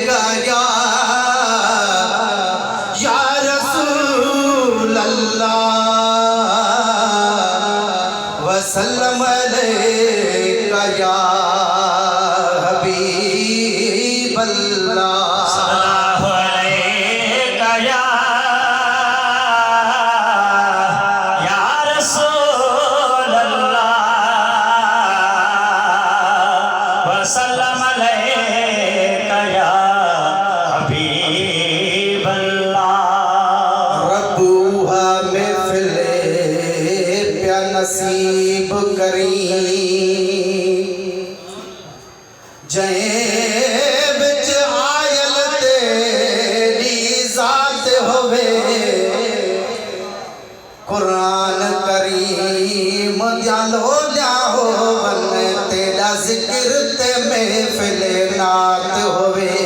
गया या रसूल अल्लाह वसल्लम अलैका या हबीब अल्लाह सल्लल्लाहु अलैका या रसूल अल्लाह वसल्लम अलैका या हबीब अल्लाह। रब्बुहा महफिले प्या नसीब करी जय बिच आयल तेरी जात होवे कुरान करीम जालो जाहो वन तेरा जिक्र ते महफिले नात होवे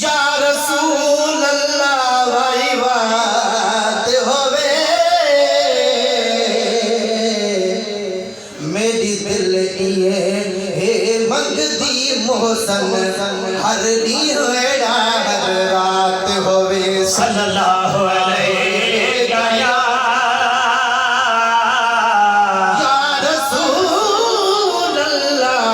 या रसूल अल्लाह भाई बात होवे मेरी दिल ये हे मंगदी मोहसन हर दी होड़ा हर रात होवे सल्लल्लाहु अलैका या रसूल अल्लाह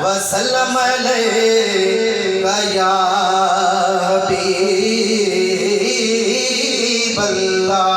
वसल्लम अलैका या हबीब अल्लाह।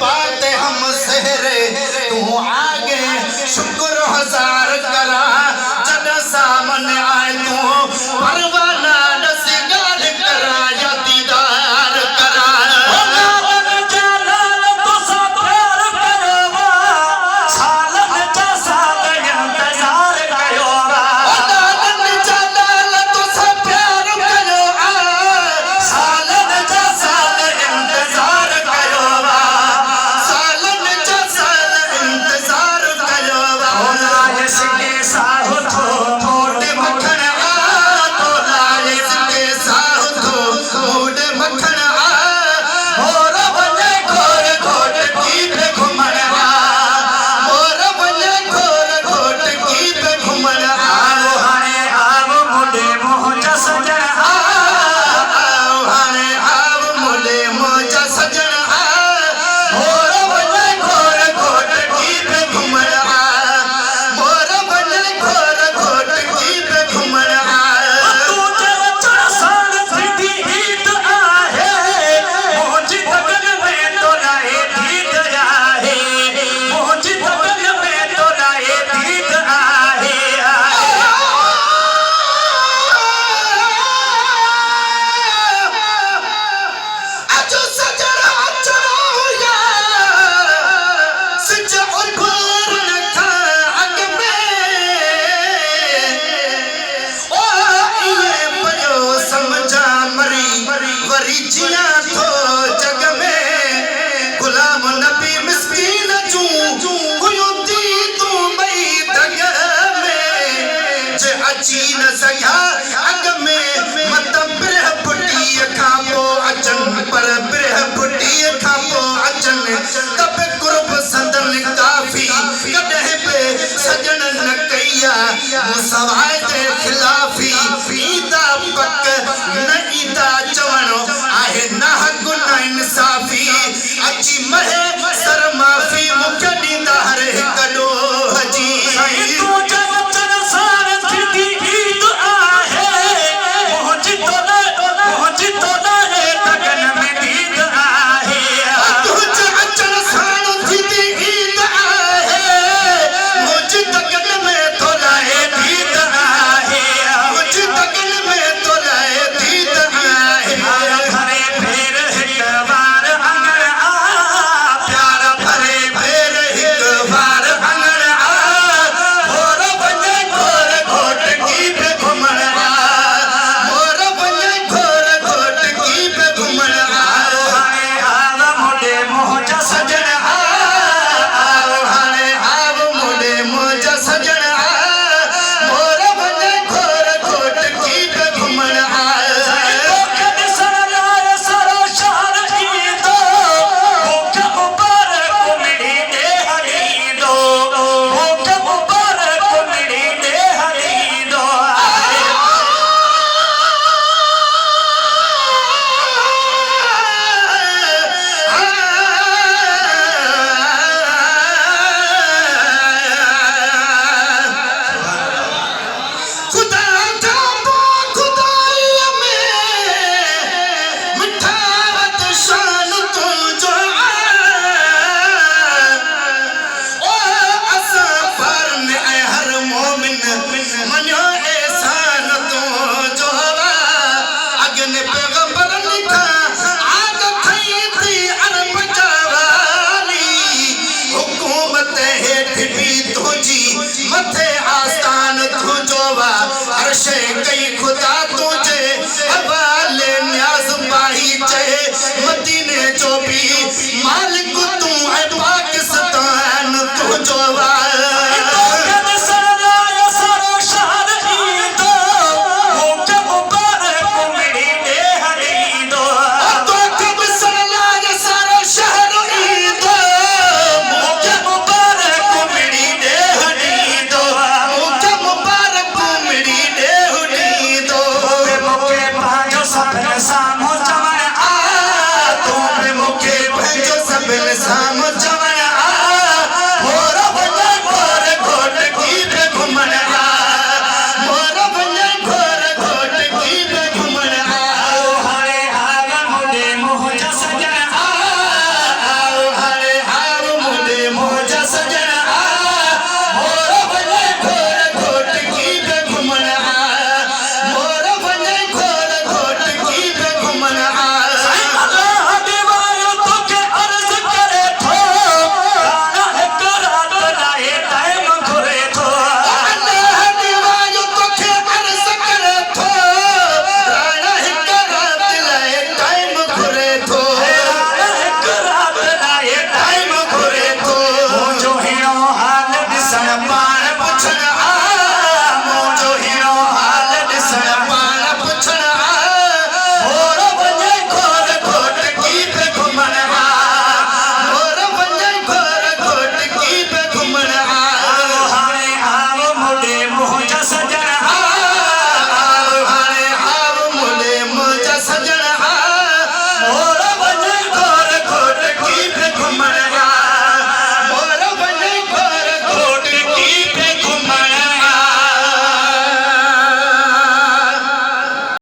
पाते हम सहरे तू आगे शुक्र हजार करा जब सामने आए तू परवाना दस गाल करा या दीदार करा मुसवाए दे खिलाफी ईदा पक न ईदा चवणो आहे ना हक न इंसाफी अची महे